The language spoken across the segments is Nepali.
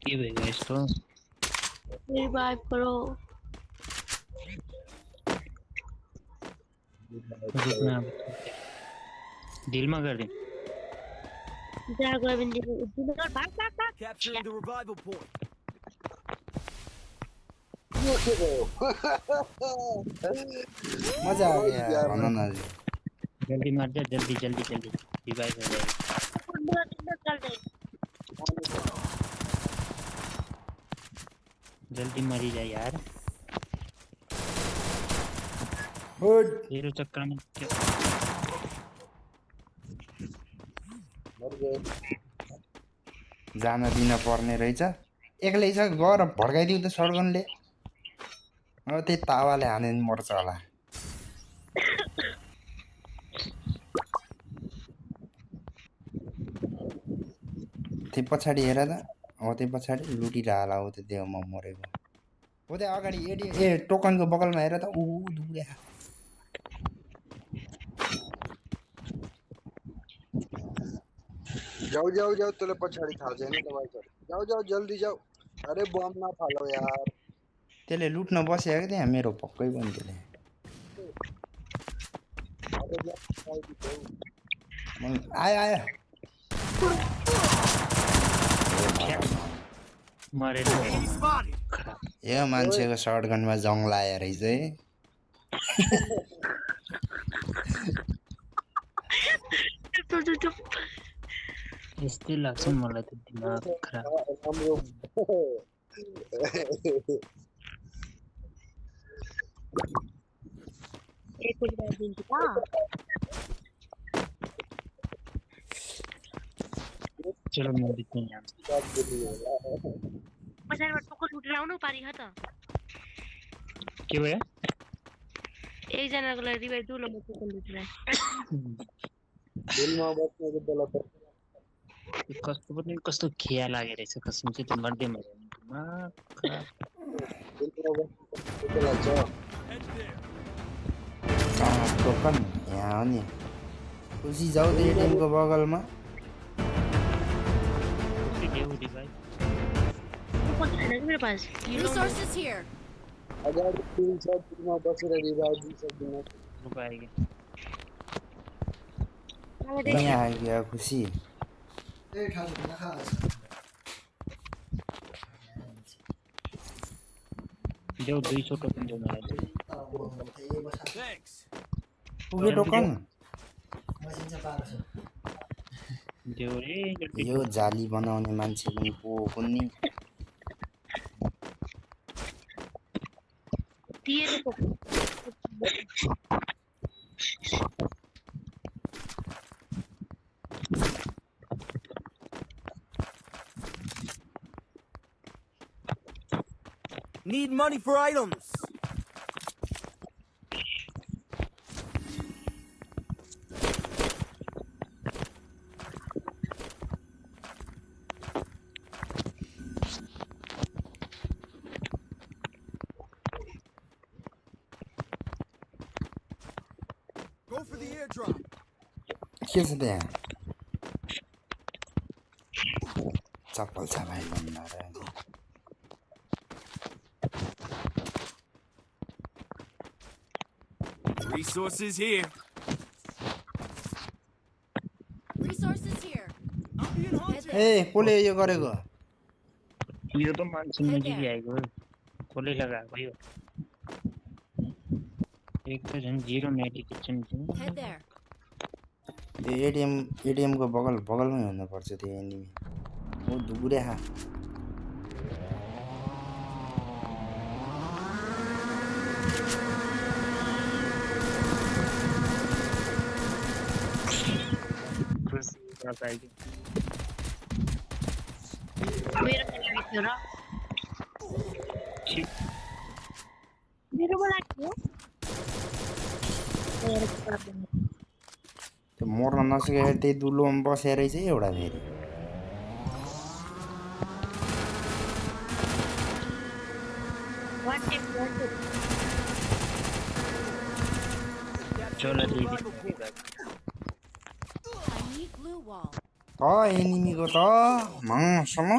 के भएगा इसको रिवाइव करो रुकना डील में कर दे जा गोविंद जी भाग भाग भाग Capturing the revival point. मजा आ गया बनाना जी जल्दी मार जा जल्दी जल्दी जल्दी रिवाइव हो जाएगा चल दे जल्दी मरी जा यार गुड तेरो चक्कर में जान दिन पर्ने रहेछ एक्लै छ गएर भड्काइदिउ त सर्गनले अब त्यही तावाले हाने नि मर्छ होला त्यही पछाडि हेर त हो त्यही पछाडि लुटिरह होला हो त त्यो म मरेको हो त्यहाँ अगाडि ए टोकनको बगलमा हेर त ऊ दुब्रे जाओ जाओ जाओ तले पछाड़ी था जाने दवाई कर जाओ जाओ जल्दी जाओ अरे बम ना फालो यार त्यसले लुट्न बस्यो क्या त्यहाँ मेरो पक्कै पनि त्यसले अरे जाओ दवाई दो आयो आयो मरेर Enemy spotted. यो मान्छेको सर्टगनमा जङ लायो रहेछ है चुप यस्तै लाग्छ मलाई त दिमाग खराब हमरो एक रिवाइव दिन्छु त चलो म बित्ने यहाँ पछाडिबाट टोको छुटेर आउनु पारि ह त के भयो एकजनाको लागि रिवाइभ दिउ न म टोकन लुटेर दिल में बसने के बोला तो कस्तो पनि कस्तो खिया लागेको रहेछ कसम चाहिँ त्यो मर्दै मर्यो दिमाग खराब दिल में बसने के बोला जा Head there. टोकन यहाँ हो नि खुसी जाऊ त एटिएमको बगलमा देऊ रिवाइभ टोकन छैन कि मेरो पास Resources here. अगर दिल से दिल में बसेर रिवाइज दी सक्दिन रुपाएगी यहाँ आइगयो खुसी देऊ 200 टोकन देऊ मलाई Thanks. पुग्यो टोकन देऊ रे जल्दी यो जाली बनाउने मान्छे पनि को कुन्नी दिएर token Need money for items. Go for the airdrop. के छ त्यहाँ चप्पल छ भाइ भन्दा Resources here. Resources here. I'm being hunted. ए कसले यो गरेको यो त मान्छे नजिकै आएको कसले लगाएको यो एक त झन् जिरो मेडिकेसन Head there. यो एटिएमको बगलमै हुनुपर्छ त्यो एनिमी ओ दुब्रे हा मेरो थियो र मेरो मलाई थियो त्यो मर्न नसकेर त्यही दुलोमा बसेर चाहिँ एउटा फेरि चलो Revival point. I need glue wall. एनिमीको त मसँग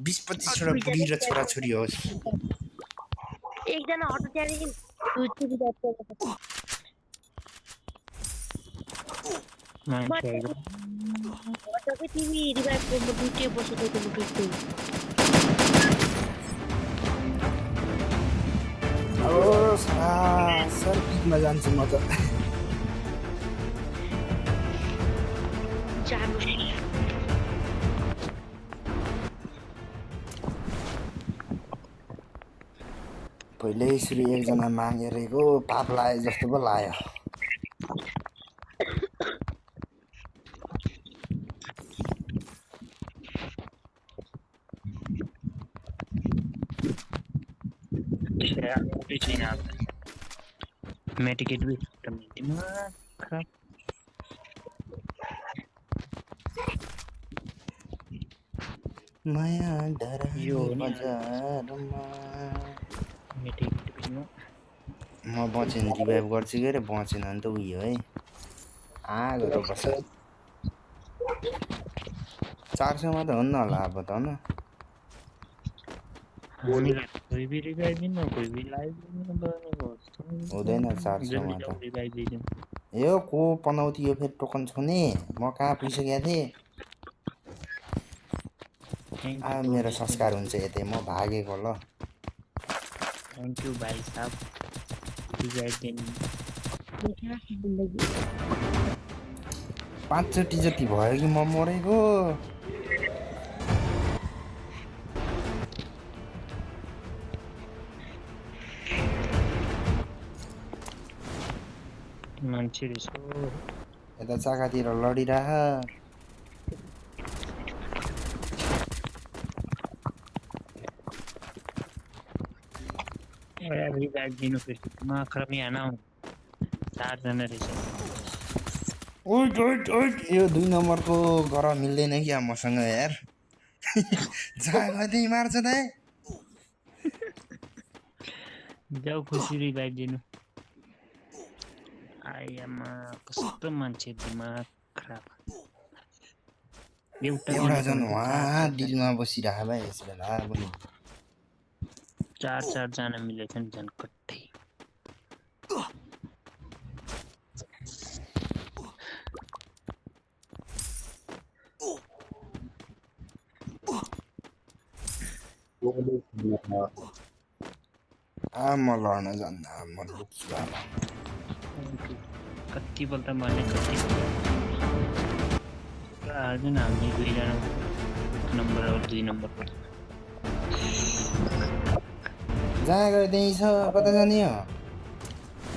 20-25 वटा बुढी र छोराछोरी होस् एकजना हट त्यहाँदेखि दुईटी रिभाइभ मान्छे सबै तिमी रिभाइभ गर्नु दुईटै बसेको म दुईटै सर पिकमा जान्छु म त जानु पहिले यसरी एकजना मागेरेको पाप लाए जस्तो पो लाग्यो मेडिकेट भी खत्म दिमाग खराब माया डर यो बजारमा मेडिकेट भी न म बचेन रिभाइभ गर्छु के रे बचेन भने त उयो है आगो त बस 400 मा त हुन्न होला अब त हैन हामीलाई कोही भी रिभाइभ दिन कोही भी लाइभ दिन बनेको हुँदैन 400 मा त रिभाइभ दिनु यो को पनौती यो फेरि टोकन छुने म कहाँ पुगिसकेको थिएँ आ मेरो संस्कार हुन्छ यतै म भागेको ल थ्यांक यू भाई साहब रिभाइभ दिनु जिन्दगी 5 चोटि जति भयो कि म मरेको मान्छे रहेछ यता चाकातिर लडिराख रिभाइभ दिनु फेरि म खराब यहाँ नआउनु 4 जना रहेछ ओइट ओइट ओइट यो 2 नम्बरको गर मिल्दैन कि मसँग यार जागदै मार्छ त जाऊ खुसी रिभाइभ दिनु आयामा कस्तो मान्छे दिमाग खराब एउटा जन वहाँ डिलमा बसिराख भाइ यस बेला पनि 4 जना मिलेछ नि झन् कट्टै म लड्न जान्न म लुक्छु कति बोल्छ भने कति आज न हामी 2 जना नम्बर और 2 नम्बर पर जहाँ गयो त्यही छ कता जाने हो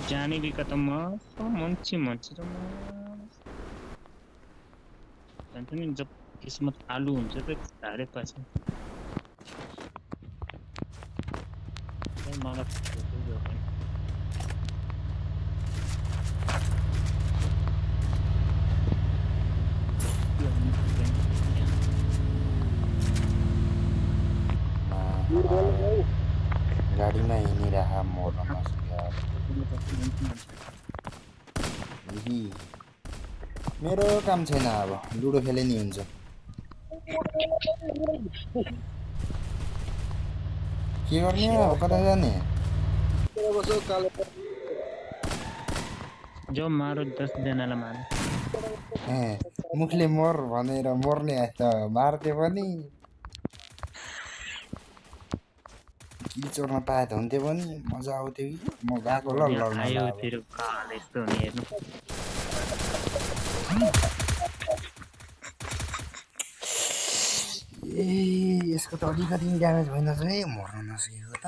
जाने बिकता म मान्छे र म भन्छ नि जब किस्मत आलु हुन्छ त धारे पछि मलाई गाडीमा हिँडिराख मर्न नसक्यो मेरो काम छैन अब लुडो खेले नि हुन्छ के गर्ने अब कता जाने जो मारो 10 जनालाई मार मुखले मर भनेर मर्ने त मार्थे पनि किल चोर्न पाए त हुन्थ्यो पनि मजा आउँथ्यो कि म गएको ल लड्न आयो तेरो काल यस्तो हुने हेर्नु ए यसको त अलिकति ड्यामेज भएन है मर्न नसकेको त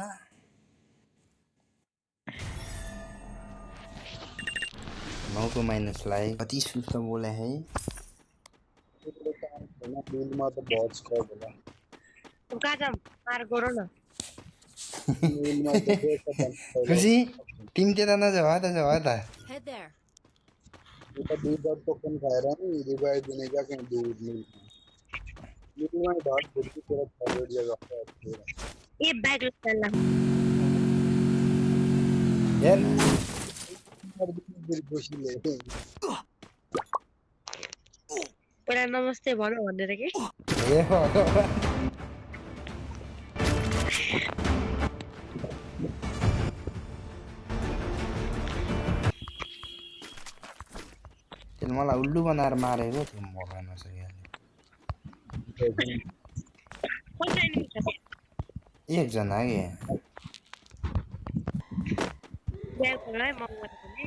नौको माइनसलाई कति सुस्त बोले है खुसी टिम त्यता नजाऊ त जाऊ त Head there. टोकन खाएर नि रिभाइभ दिने क्या कहीं दूर नहीं में बात बुद्धि तेरा फॉरवर्ड जगह पे ए बैग लगा यार खुशी ले पहिला नमस्ते भन भनेर के ए हो त्यसले मलाई उल्लु बनाएर मारेको त्यो मर्न नसक्यो कति एनिमी छ एकजना के ब्यागलाई मगाएर पनि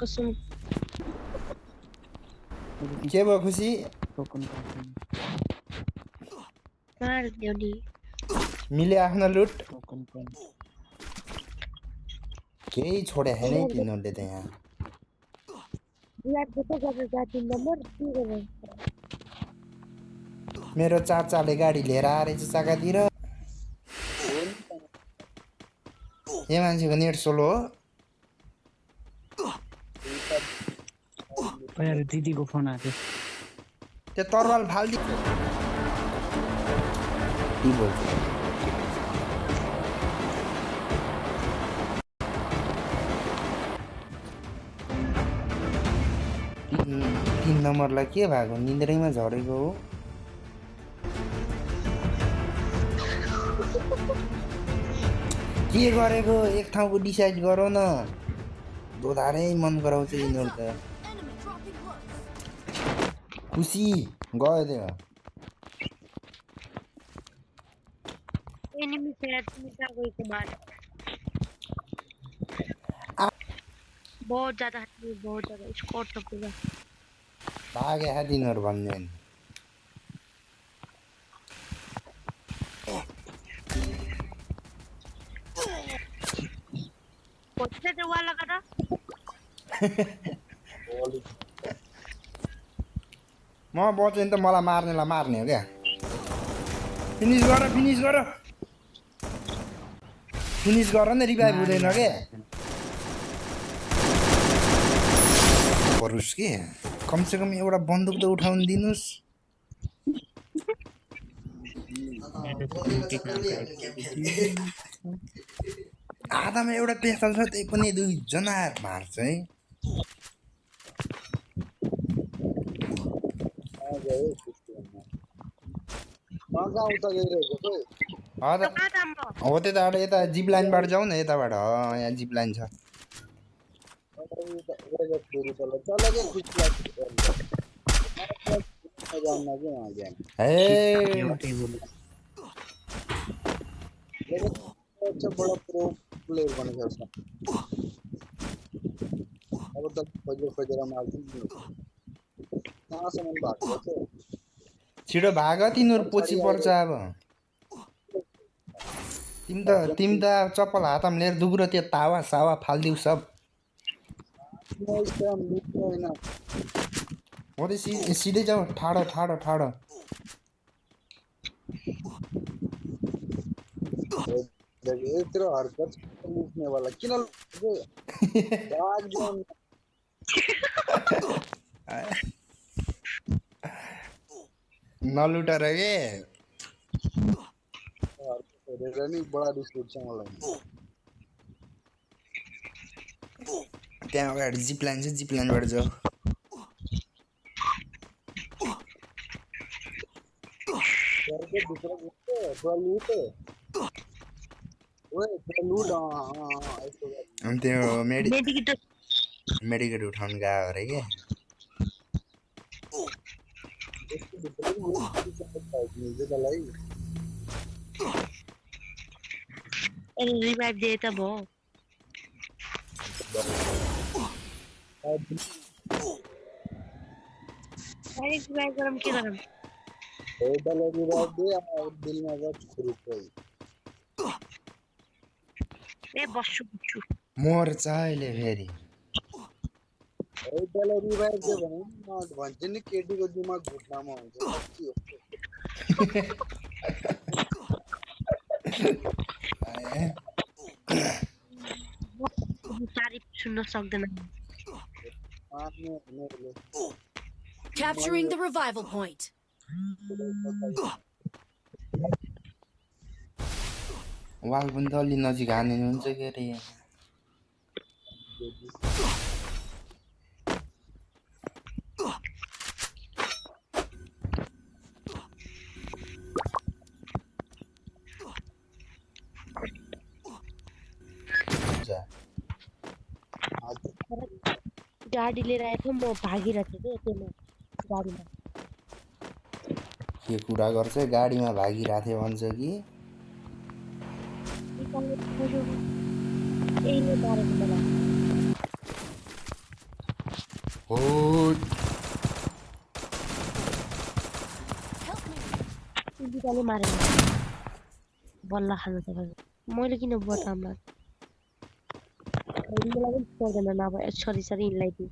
कसम के भयो खुसी टोकन पाउँदैन मार दियो नि मिले आफ्नो लुट टोकन पाउँदैन केही छोडे छैन तिनीहरूले त यहाँ याद जस्तो गरेर जाति नम्बर के गरेर मेरो चाचाले गाडी लिएर आएछ चाकातिर ए मान्छेको नेट सोलो हो यार दिदीको फोन आएको त्यो तरवाल फाल्दि के बोल्छ तीन नम्बरलाई के भएको निन्द्रैमा झरेको हो के गरेको एक ठाउँको डिसाइड गरौ न दोधारै मन गराउँछ यिनीहरू त Enemy dropping close. खुसी गयो त्यो एनिमी छ तिमी कहाँ गएको मार बहुत ज्यादा स्कोर छ पूरा भागे तिनीहरू भन्ने नि पछिले त्यो वाला कता म बचेँ नि त मलाई मार्नेलाई मार्ने हो क्या फिनिस गर नि रिभाइभ हुँदैन के परुस के कमसेकम एउटा बन्दुक त उठाउन दिनुहोस् आधामा एउटा पेस्तल छ त्यही पनि दुईजना मार्छ है कहाँ उता गइरहेको खै कहाँ जाम म हो त्यताबाट यता जिप लाइनबाट जाउँ न यताबाट यहाँ जिप लाइन छ चलेको खुसी लाग्छ जान्न कि वहाँ जान हे एउटै बोल्नु अच्छा बड़ा प्रो प्लेयर बन गया उसका अब तक खोजेर मार्छ कहाँसम्म भएको छ छिटो भाग तिनीहरू पछि पर्छ अब तिमी त चप्पल हातमा लिएर दुग्रो त्यो तावा सावा फालिदिउ सब हो त सिधै जाऊ ठाडो तेरो हरकत लुट्ने वाला किन भाग जाऊँ नलुटेर के हेरेर नि बडा रिस उठ्छ मलाई त्यहाँ अगाडि जिप लाइन छ जिप लाइनबाट जाऊ अनि त्यो मेडिकेट उठाउनु गयो अरे के रिभाइभ दिए त भयो रिभाइभ गरम के गरम ए बस्छु मर्छ अहिले फेरि भन्छ नि केटीको दिमाग घुट्नामा हुन्छ तारिफ सुन्न सक्दैन Capturing the revival point. Wall पनि त अलि नजिक हानिनु हुन्छ के अरे गाडी लिएर आएको म भागिरहेको थिएँ कि त्यसमा गाडीमा के कुरा गर्छ गाडीमा भागिरहेको थियो भन्छ कि यही नै मारेको मलाई हो Help me. बिटाले मारेको बल्ल खानु तपाईँको मैले किन बताउँ मलाई पनि पर्दैन नभए सरी यिनलाई दिएँ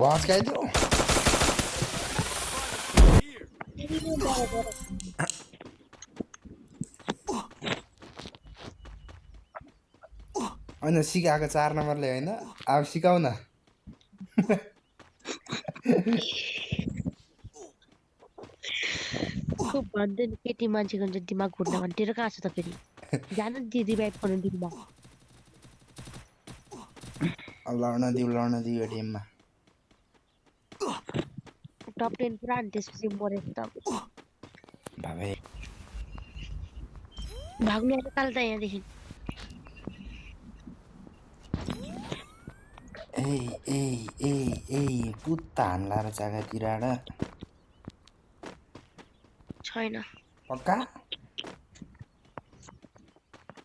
भस्काइदियो होइन सिकाएको 4 नम्बरले होइन अब सिकाउ न खुब भन्दै नि केटी मान्छेको हुन्छ दिमाग घुट्न भने तेरो कहाँ छ त फेरि जान दिदी बाइक गर्नु दिनमा लड्न दियो टिममा टप 10 पुरा अनि त्यसपछि मरेको त भाबे भाग्नु आएको काल त यहाँदेखि ए कुत्ता हान्ला र जग्गातिर छैन पक्का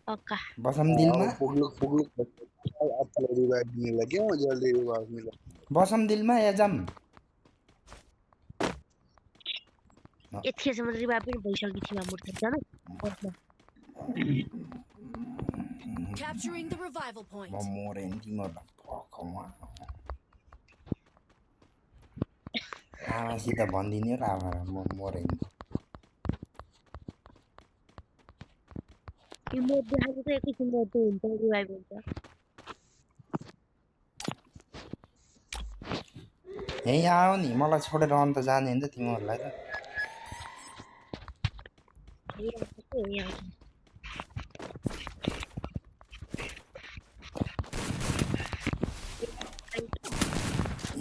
पक्का बसम दिलमा पुग्लुक आपको रिवाइव नहीं लगे हो जल्दी रिवाइव मिला बसम दिलमा या जम यतिखेरसम्म रिभाइभ पनि भइसकेको थियो मूर्ति जान Capturing the revival point. म मोरे नि तिमीहरुलाई पकाउँ आमासित भनिदिने र आमा म मोरे नि यो मोड देखाएको त एकैछिन मोड हुन्छ रिभाइभ हुन्छ यही आयो नि मलाई छोडेर अन्त जाने नि त तिमीहरुलाई त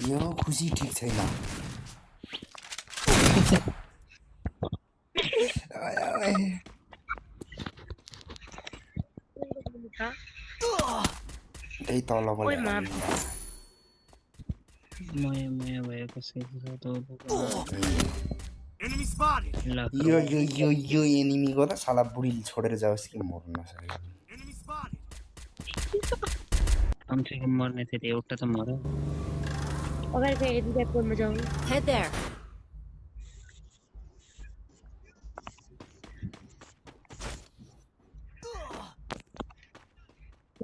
यो खुसी ठीक छैन त्यही तलको मया भएको Enemy spotted. यो एनिमीको त साला बुढीले छोडेर जाओस् कि मर्न नसके Enemy spotted. कमसेकम मर्ने थियो एउटा त मर्यो अगाडि गए रिभाइभ गर्न जाऊ Head there.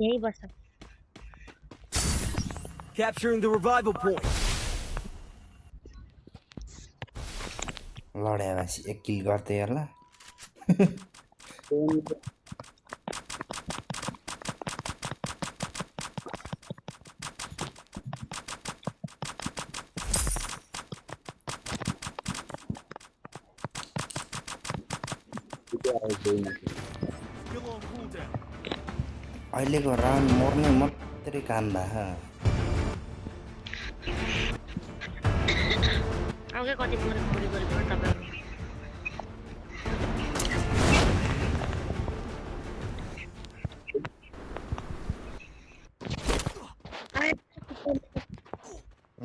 यही बस Capturing the revival point. लडेपछि एक किल गर्दै होला Kill on cooldown. अहिलेको राउन्ड मर्ने मात्रै कान्दा अघि कति मोरी गरेको तपाईहरु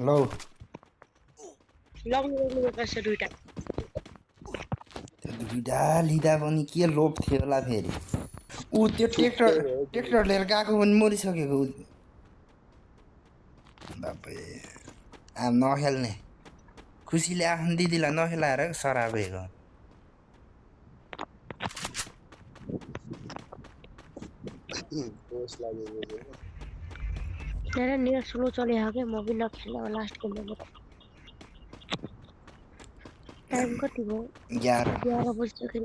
लौ लग्नु कसो दुईटा त्यो दुईटा लिँदा पनि के लोभ थियो होला फेरि ऊ त्यो ट्र्याक्टर लिएर गएको पनि मरिसकेको बाबे नखेल्ने खुसीले आफ्नो दिदीलाई नखेलाएर सराबेको दोस्त लागेको तेरा नियर स्लो चले हो के म भी नखेल्न लास्ट को में टाइम कति भयो 11 बजिसक्यो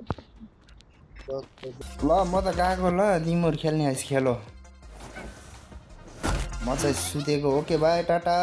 ल म त गएको ल तिमीहरु खेल्ने आइस खेलो म चाहिँ सुतेको ओके बाई टाटा